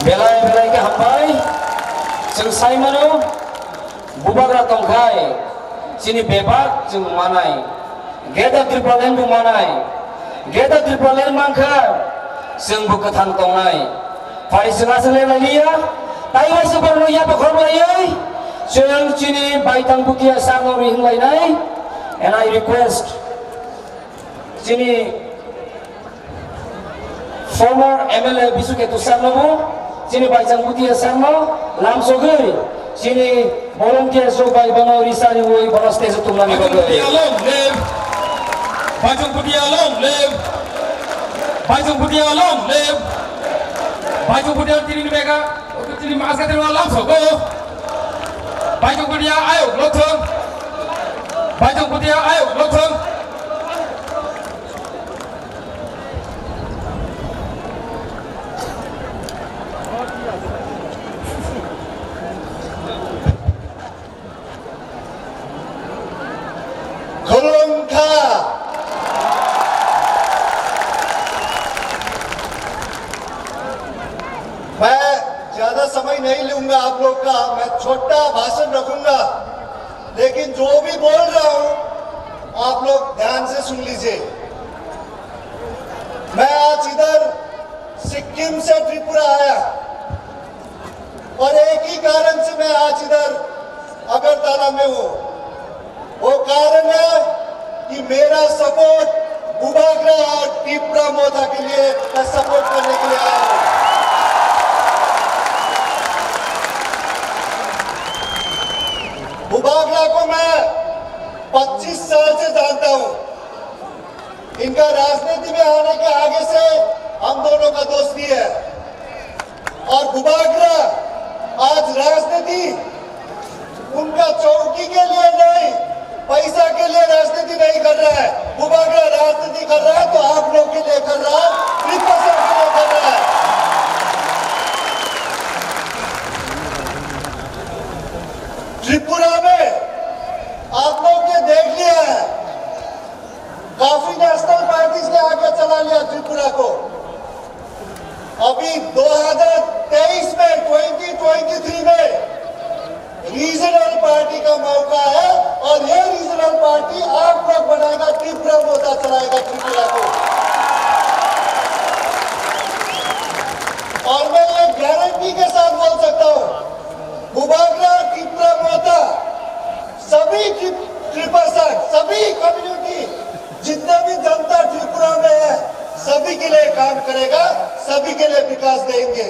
belai belai ke hampai jeng saimano bubagra tongkai sini bebak jeng manai geda tripalen bu manai geda tripalen mangka jeng bu ketang tongai pari senga sele lalia taiwai sebarno ya bakor layai jeng sini baitang bukia sangori hinglai nai and I request sini former MLA Bisuketu Sarnomo sini baitang bukia sarno lamsogei sini volunteer so by bano risari woi bano stage tumnami bagoi long live Bajong Putih long live Bajong Putih long live Bajong Putih tiri mega tiri maska tiri lam sogo Bajong Putih ayo lothong Bajong Putih ayo lothong मैं ज्यादा समय नहीं लूंगा आप लोग का, मैं छोटा भाषण रखूंगा, लेकिन जो भी बोल रहा हूं आप लोग ध्यान से सुन लीजिए। मैं आज इधर सिक्किम से त्रिपुरा आया और एक ही कारण से मैं आज इधर अगरतला में हूं। वो कारण है कि मेरा सपोर्ट बुबाग्रा और त्रिपुरा मोथा के लिए मैं सपोर्ट करने के लिए आया हूं। बुबाग्रा को मैं 25 साल से जानता हूं। इनका राजनीति में आने के आगे से हम दोनों का दोस्ती है और बुबाग्रा आज राजनीति उनका चौकी के लिए नहीं, पैसा के लिए राजनीति नहीं कर रहा है। बुबाग्रा राजनीति कर रहा है तो आप लोग के लिए कर रहा है, त्रिपुरा के लिए कर रहा है। त्रिपुरा में आप लोग ने देख लिया है, काफी नेशनल पार्टीज ने आगे चला लिया त्रिपुरा को। अभी 2023 में 2023 में रीजनल पार्टी का मौका है और ये रीजनल पार्टी आप लोग बनाएगा, त्रिपुरा मोर्चा चलाएगा त्रिपुरा को। और मैं ये गारंटी के साथ बोल सकता हूं, बुबाग्रा त्रिपुरा मोर्चा सभी त्रिपुरा सभी कम्युनिटी जितने भी जनता त्रिपुरा में है सभी के लिए काम करेगा, सभी के लिए विकास देंगे।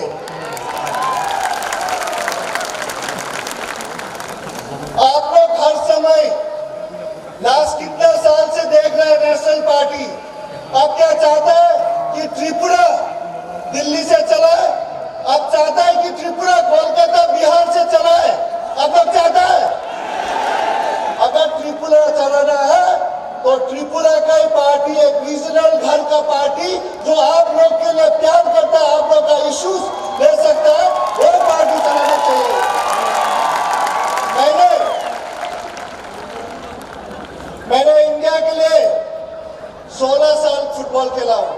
आप लोग हर समय लास्ट कितने साल से देख रहे हैं नेशनल पार्टी अब क्या चाहता है कि त्रिपुरा दिल्ली से चलाए, अब चाहता है कि त्रिपुरा कोलकाता बिहार से चलाए। अब लोग चाहता है अगर त्रिपुरा चलाना है तो त्रिपुरा का ही पार्टी, एक रीजनल घर का पार्टी जो आप लोग के लिए प्यार करता है, आप लोग का इश्यूज ले सकता है, वो पार्टी चलाना चाहिए। मैंने इंडिया के लिए 16 साल फुटबॉल खेला हूं,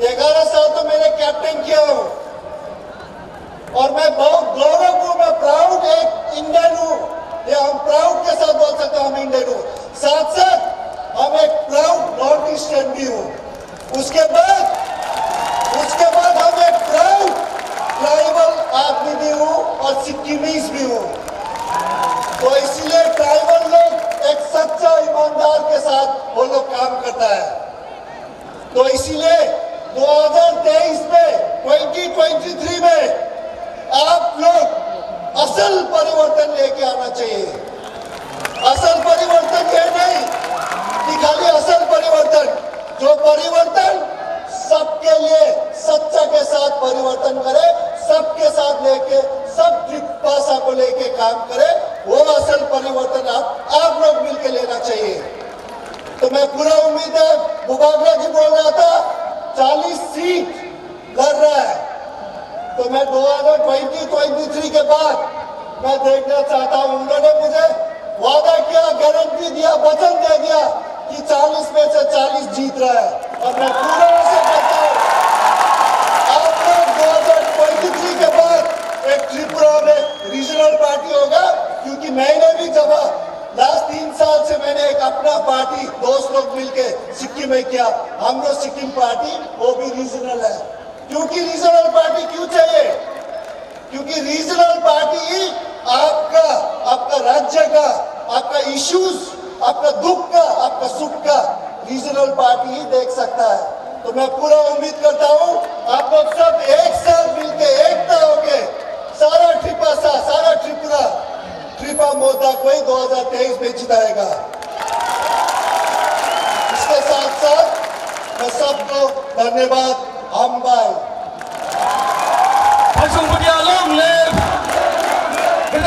11 साल तो मैंने कैप्टन किया हूं और मैं बहुत गौरव हूं, मैं प्राउड एक इंडियन हूं। ये हम प्राउड के साथ बोल सकते हैं हम इंडियन हूं। साथ साथ हम एक प्राउड नॉर्थ ईस्टर्न भी हूं। उसके बाद हम एक प्राउड ट्राइबल आदमी भी हूं और सिक्किमीज भी हूं। तो इसीलिए ट्राइबल लोग एक सच्चा ईमानदार के साथ वो लोग काम करता है। तो इसीलिए 2023 में 2023 में आप लोग असल परिवर्तन लेके आना चाहिए। असल परिवर्तन ये नहीं कि खाली असल परिवर्तन, जो परिवर्तन सबके लिए सच्चा के साथ परिवर्तन करे, सबके साथ लेके सब भाषा को लेके काम करे, वो असल परिवर्तन आप लोग मिलके लेना चाहिए। तो मैं पूरा उम्मीद है, बुबाग्रा जी बोल रहा था 40 सीट लड़ रहा है, तो मैं 2023 के बाद मैं देखना चाहता हूं। उन्होंने मुझे वादा किया, गारंटी दिया, वचन दे दिया कि 40 में से 40 जीत रहा है और मैं पूरा से कहता हूं आप लोग 2023 के मैंने भी जब लास्ट 3 साल से मैंने एक अपना पार्टी दोस्त लोग मिलके सिक्किम में किया, हम लोग सिक्किम पार्टी वो भी रीजनल है। क्योंकि रीजनल पार्टी क्यों चाहिए? क्योंकि रीजनल पार्टी ही आपका राज्य का, आपका इश्यूज, आपका दुख का, आपका सुख का रीजनल पार्टी ही देख सकता है। तो मैं पूरा उम्मीद करता हूं आप लोग सब एक साथ मिलके एकता होके सारा त्रिपुरा मोर्चा को ही 2023 में जिताएगा। इसके साथ साथ मैं सबको धन्यवाद, हम भाई